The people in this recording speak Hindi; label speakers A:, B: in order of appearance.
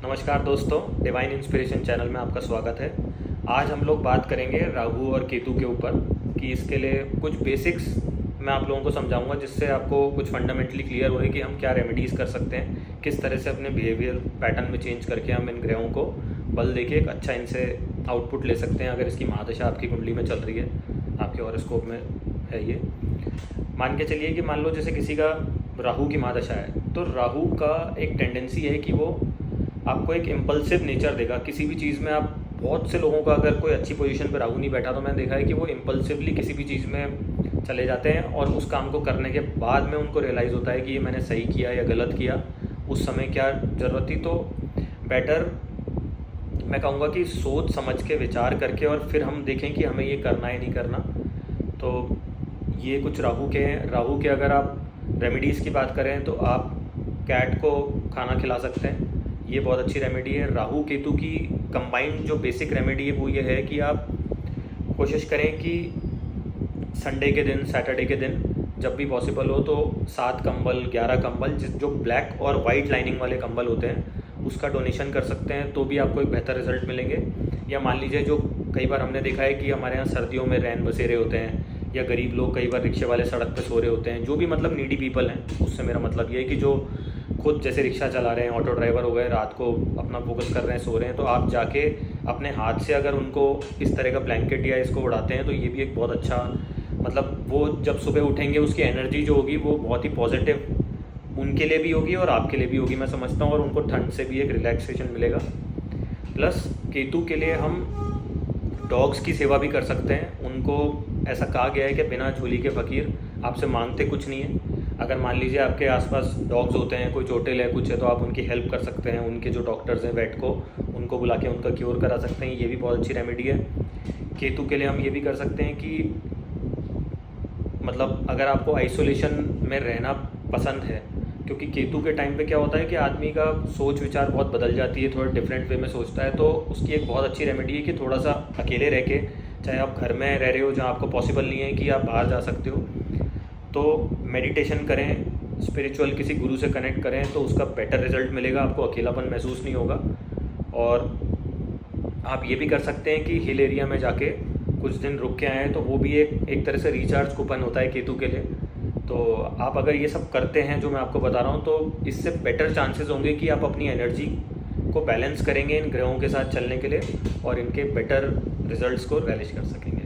A: नमस्कार दोस्तों, डिवाइन इंस्पिरेशन चैनल में आपका स्वागत है। आज हम लोग बात करेंगे राहु और केतु के ऊपर कि इसके लिए कुछ बेसिक्स मैं आप लोगों को समझाऊंगा, जिससे आपको कुछ फंडामेंटली क्लियर होए कि हम क्या रेमेडीज़ कर सकते हैं, किस तरह से अपने बिहेवियर पैटर्न में चेंज करके हम इन ग्रहों को बल देके एक अच्छा इनसे आउटपुट ले सकते हैं। अगर इसकी महादशा आपकी कुंडली में चल रही है, आपके हॉरोस्कोप में है ये, मान के चलिए कि मान लो जैसे किसी का राहु की महादशा है, तो राहु का एक टेंडेंसी है कि वो आपको एक इम्पल्सिव नेचर देगा किसी भी चीज़ में। आप बहुत से लोगों का अगर कोई अच्छी पोजीशन पर राहु नहीं बैठा तो मैंने देखा है कि वो इम्पल्सिवली किसी भी चीज़ में चले जाते हैं और उस काम को करने के बाद में उनको रियलाइज़ होता है कि ये मैंने सही किया या गलत किया, उस समय क्या ज़रूरत थी। तो बेटर मैं कहूँगा कि सोच समझ के विचार करके और फिर हम देखें कि हमें ये करना है नहीं करना। तो ये कुछ राहु के हैं। राहु के अगर आप रेमेडीज़ की बात करें तो आप कैट को खाना खिला सकते हैं, ये बहुत अच्छी रेमेडी है। राहु केतु की कंबाइंड जो बेसिक रेमेडी है वो ये है कि आप कोशिश करें कि संडे के दिन, सैटरडे के दिन जब भी पॉसिबल हो तो 7 कंबल, 11 कंबल, जो ब्लैक और वाइट लाइनिंग वाले कंबल होते हैं उसका डोनेशन कर सकते हैं, तो भी आपको एक बेहतर रिजल्ट मिलेंगे। या मान लीजिए जो कई बार हमने देखा है कि हमारे यहाँ सर्दियों में रैन बसेरे होते हैं, या गरीब लोग कई बार रिक्शे वाले सड़क पे सो रहे होते हैं, जो भी मतलब नीडी पीपल हैं, उससे मेरा मतलब ये है कि जो खुद जैसे रिक्शा चला रहे हैं, ऑटो ड्राइवर हो गए, रात को अपना फोकस कर रहे हैं, सो रहे हैं, तो आप जाके अपने हाथ से अगर उनको इस तरह का ब्लैंकेट या इसको उड़ाते हैं तो ये भी एक बहुत अच्छा, मतलब वो जब सुबह उठेंगे उसकी एनर्जी जो होगी वो बहुत ही पॉजिटिव उनके लिए भी होगी और आपके लिए भी होगी, मैं समझता हूँ। और उनको ठंड से भी एक रिलैक्सेशन मिलेगा। प्लस केतु के लिए हम डॉग्स की सेवा भी कर सकते हैं। उनको ऐसा कहा गया है कि बिना झोली के फ़कीर, आपसे मांगते कुछ नहीं है। अगर मान लीजिए आपके आसपास डॉग्स होते हैं, कोई चोटिल है, कुछ है, तो आप उनकी हेल्प कर सकते हैं। उनके जो डॉक्टर्स हैं, वेट को, उनको बुला के उनका क्योर करा सकते हैं, ये भी बहुत अच्छी रेमेडी है। केतु के लिए हम ये भी कर सकते हैं कि मतलब अगर आपको आइसोलेशन में रहना पसंद है, क्योंकि केतु के टाइम पे क्या होता है कि आदमी का सोच विचार बहुत बदल जाती है, थोड़ा डिफरेंट वे में सोचता है, तो उसकी एक बहुत अच्छी रेमेडी है कि थोड़ा सा अकेले रह के, चाहे आप घर में रह रहे हो जहाँ आपको पॉसिबल नहीं है कि आप बाहर जा सकते हो, तो मेडिटेशन करें, स्पिरिचुअल किसी गुरु से कनेक्ट करें, तो उसका बेटर रिजल्ट मिलेगा, आपको अकेलापन महसूस नहीं होगा। और आप ये भी कर सकते हैं कि हिल एरिया में जाके कुछ दिन रुक के आएँ, तो वो भी एक तरह से रिचार्ज कूपन होता है केतु के लिए। तो आप अगर ये सब करते हैं जो मैं आपको बता रहा हूँ, तो इससे बेटर चांसेस होंगे कि आप अपनी एनर्जी को बैलेंस करेंगे इन ग्रहों के साथ चलने के लिए और इनके बेटर रिजल्ट्स को रियलाइज कर सकेंगे।